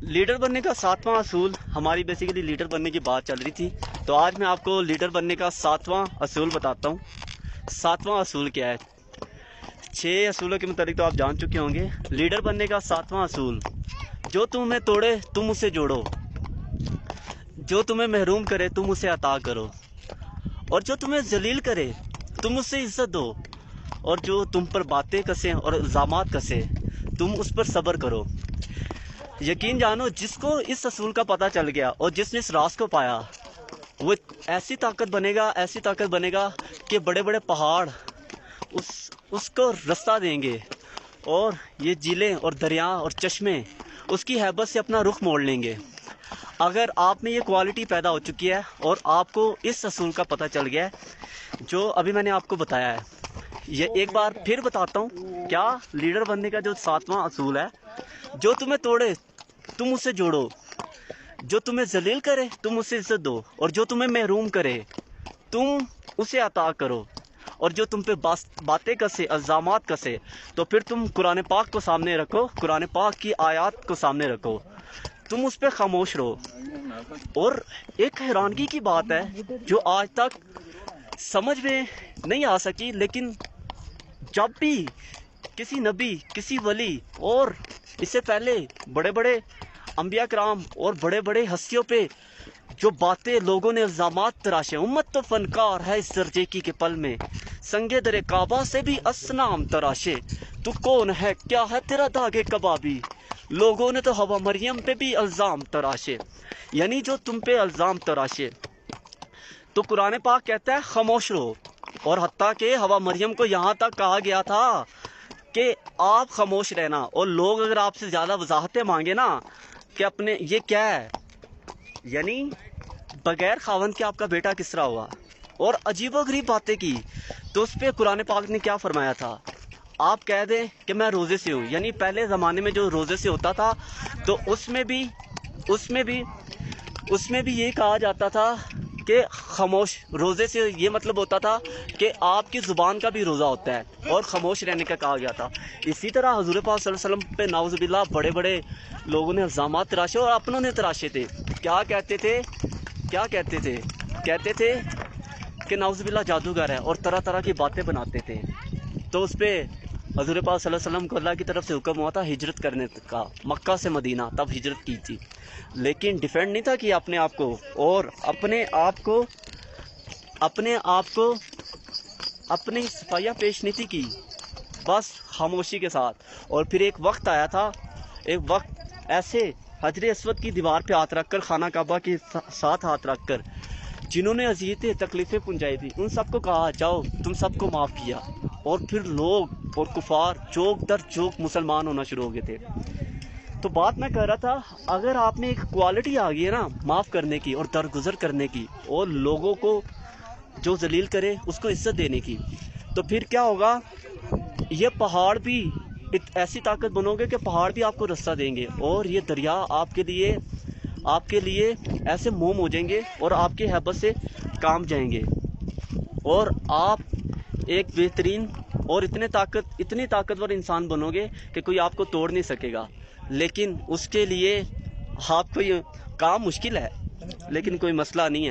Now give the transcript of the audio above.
Leader بننے کا 7واں اصول، ہماری بیسیکلی لیڈر بننے کی بات چل رہی تھی، تو آج میں آپ کو لیڈر بننے کا 7واں اصول بتاتا ہوں۔ 7واں اصول کیا ہے؟ 6 اصولوں کے متعلق تو آپ جان چکے ہوں گے۔ لیڈر بننے کا 7واں اصول: جو تمہیں توڑے تم اسے جوڑو، جو تمہیں محروم کرے تم اسے عطا کرو، اور جو تمہیں ذلیل کرے تم اسے عزت دو، اور جو تم پر باتیں کسے اور الزامات کسے تم اس پر صبر کرو۔ یقین جانو، جس کو اس اصول کا پتہ چل گیا اور جس نے اس راز کو پایا، وہ ایسی طاقت بنے گا کہ بڑے بڑے پہاڑ اس کو رستہ دیں گے، اور یہ جھیلیں اور دریا اور چشمے اس کی ہیبت سے اپنا رخ موڑ لیں گے۔ اگر آپ میں یہ کوالٹی پیدا ہو چکی ہے اور آپ کو اس اصول کا پتہ چل گیا ہے جو ابھی میں نے آپ کو بتایا ہے، یہ ایک بار پھر بتاتا ہوں کیا لیڈر بننے کا جو 7واں اصول ہے: جو تمہیں توڑے تم اسے جوڑو، جو تمہیں ذلیل کرے تم اسے عزت دو، اور جو تمہیں محروم کرے تم اسے عطا کرو، اور جو تم پہ باتیں کسے، الزامات کسے، تو پھر تم قرآن پاک کو سامنے رکھو، قرآن پاک کی آیات کو سامنے رکھو، تم اس پہ خاموش رہو۔ اور ایک حیرانگی کی بات ہے جو آج تک سمجھ میں نہیں آ سکی، لیکن جب بھی کسی نبی، کسی ولی، اور اس سے پہلے بڑے بڑے انبیاء کرام اور بڑے بڑے ہستیوں پہ جو باتیں لوگوں نے الزامات تراشے، امت تو فنکار ہے اس درجے کی کہ پل میں سنگے در کعبہ سے بھی اصنام تراشے، تو کون ہے کیا ہے تیرا داغے کبابی، لوگوں نے تو ہوا مریم پہ بھی الزام تراشے، یعنی جو تم پہ الزام تراشے تو قرآن پاک کہتا ہے خاموش رہو۔ اور حتیٰ کہ ہوا مریم کو یہاں تک کہا گیا تھا کہ آپ خاموش رہنا، اور لوگ اگر آپ سے زیادہ وضاحتیں مانگے نا کہ اپنے یہ کیا ہے، یعنی بغیر خاوند کے آپ کا بیٹا کس طرح ہوا، اور عجیب و غریب باتیں کی، تو اس پہ قرآن پاک نے کیا فرمایا تھا؟ آپ کہہ دیں کہ میں روزے سے ہوں، یعنی پہلے زمانے میں جو روزے سے ہوتا تھا تو اس میں بھی یہ کہا جاتا تھا کہ خاموش، روزے سے یہ مطلب ہوتا تھا کہ آپ کی زبان کا بھی روزہ ہوتا ہے، اور خاموش رہنے کا کہا گیا تھا۔ اسی طرح حضور پاک صلی اللہ علیہ وسلم پہ نعوذ باللہ بڑے بڑے لوگوں نے الزامات تراشے، اور اپنوں نے تراشے تھے۔ کیا کہتے تھے کہ نعوذ باللہ جادوگر ہے، اور طرح طرح کی باتیں بناتے تھے۔ تو اس پہ حضور پاک صلی اللہ علیہ وسلم کو اللہ کی طرف سے حکم ہوا تھا ہجرت کرنے کا، مکہ سے مدینہ، تب ہجرت کی تھی، لیکن ڈیفینڈ نہیں تھا کہ اپنے آپ کو، اور اپنے آپ کو اپنی صفائیہ پیش نہیں تھی کی، بس خاموشی کے ساتھ۔ اور پھر ایک وقت آیا تھا، ایک وقت ایسے حجر اسود کی دیوار پہ ہاتھ رکھ کر، خانہ کعبہ کے ساتھ ہاتھ رکھ کر جنہوں نے اذیتیں تکلیفیں پہنچائی تھی، ان سب کو کہا جاؤ تم سب کو معاف کیا، اور پھر لوگ اور کفار چوک در چوک مسلمان ہونا شروع ہو گئے تھے۔ تو بات میں کہہ رہا تھا، اگر آپ میں ایک کوالٹی آ گئی ہے نا معاف کرنے کی اور درگزر کرنے کی، اور لوگوں کو جو ذلیل کرے اس کو عزت دینے کی، تو پھر کیا ہوگا؟ یہ پہاڑ بھی ایسی طاقت بنو گے کہ پہاڑ بھی آپ کو رستہ دیں گے، اور یہ دریا آپ کے لیے ایسے موم ہو جائیں گے اور آپ کی ہیبت سے کام جائیں گے، اور آپ ایک بہترین اور اتنی طاقتور انسان بنو گے کہ کوئی آپ کو توڑ نہیں سکے گا۔ لیکن اس کے لیے آپ کو یہ کام مشکل ہے، لیکن کوئی مسئلہ نہیں ہے۔